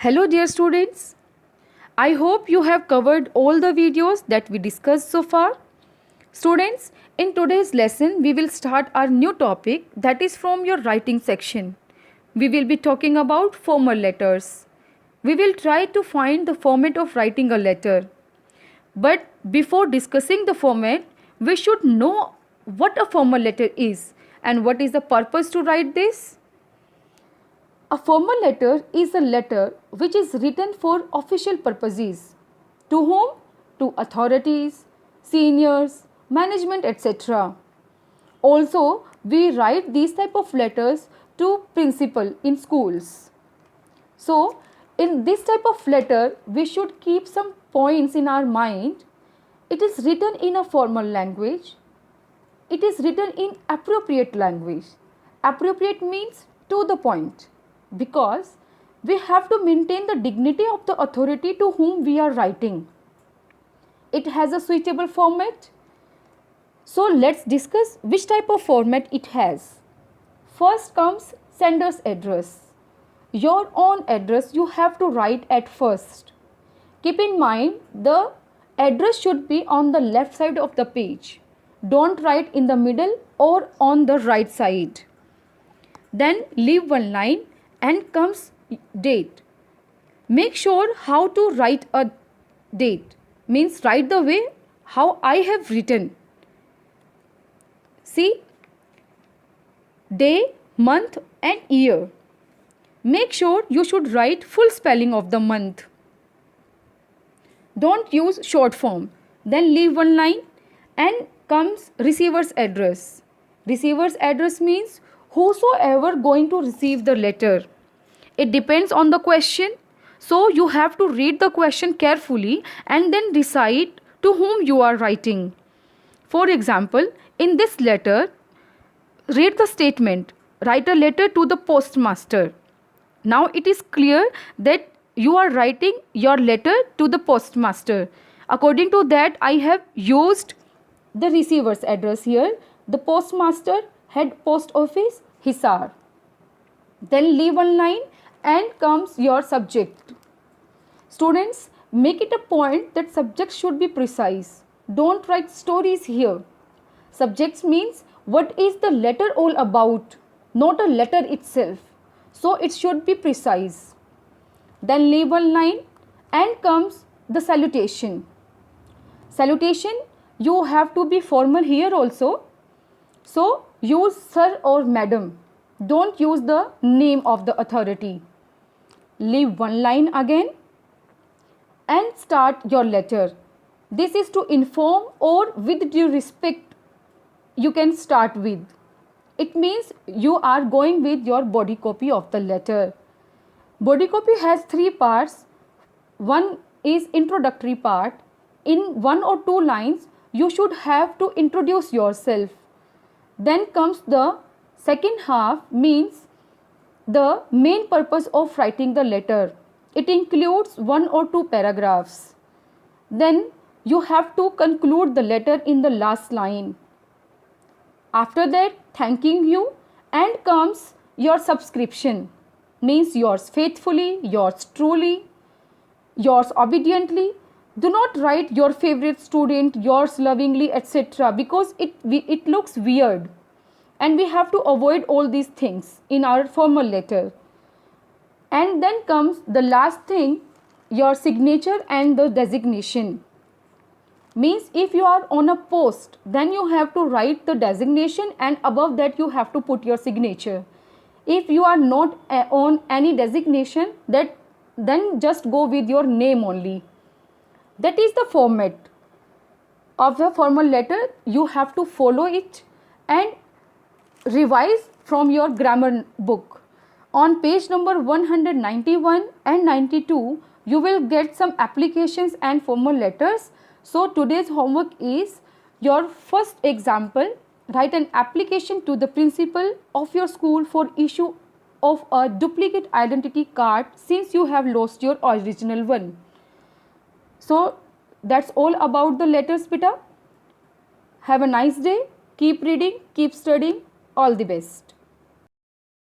Hello dear students, I hope you have covered all the videos that we discussed so far. Students, in today's lesson we will start our new topic, that is from your writing section. We will be talking about formal letters. We will try to find the format of writing a letter. But before discussing the format, we should know what a formal letter is and what is the purpose to write this. A formal letter is a letter which is written for official purposes. To whom? To authorities, seniors, management, etc. Also, we write these type of letters to principal in schools. So, in this type of letter, we should keep some points in our mind. It is written in a formal language. It is written in appropriate language. Appropriate means to the point, because we have to maintain the dignity of the authority to whom we are writing. It has a suitable format. So let's discuss which type of format it has. First comes sender's address. Your own address you have to write at first. Keep in mind the address should be on the left side of the page. Don't write in the middle or on the right side. Then leave one line and comes date. Make sure how to write a date. Means write the way how I have written. See, day, month and year. Make sure you should write full spelling of the month. Don't use short form. Then leave one line and comes receiver's address. Receiver's address means whosoever going to receive the letter. It depends on the question. So you have to read the question carefully and then decide to whom you are writing. For example, in this letter, read the statement. Write a letter to the postmaster. Now it is clear that you are writing your letter to the postmaster. According to that, I have used the receiver's address here. The postmaster, head post office, Hisar. Then leave one line and comes your subject. Students, make it a point that subjects should be precise. Don't write stories here. Subjects means what is the letter all about, not a letter itself. So it should be precise. Then leave one line and comes the salutation. Salutation, you have to be formal here also. So use sir or madam. Don't use the name of the authority. Leave one line again and start your letter. This is to inform or with due respect you can start with. It means you are going with your body copy of the letter. Body copy has three parts. One is introductory part. In one or two lines you should have to introduce yourself. Then comes the second half, means the main purpose of writing the letter. It includes one or two paragraphs. Then you have to conclude the letter in the last line. After that, thanking you, and comes your subscription. Means yours faithfully, yours truly, yours obediently. Do not write your favorite student, yours lovingly, etc. because it looks weird. And we have to avoid all these things in our formal letter. And then comes the last thing, your signature and the designation. Means if you are on a post, then you have to write the designation and above that you have to put your signature. If you are not on any designation, then just go with your name only. That is the format of the formal letter. You have to follow it and revise from your grammar book. On page number 191 and 92, you will get some applications and formal letters. So today's homework is your first example. Write an application to the principal of your school for issue of a duplicate identity card since you have lost your original one. So that's all about the letters, beta. Have a nice day. Keep reading, keep studying. All the best.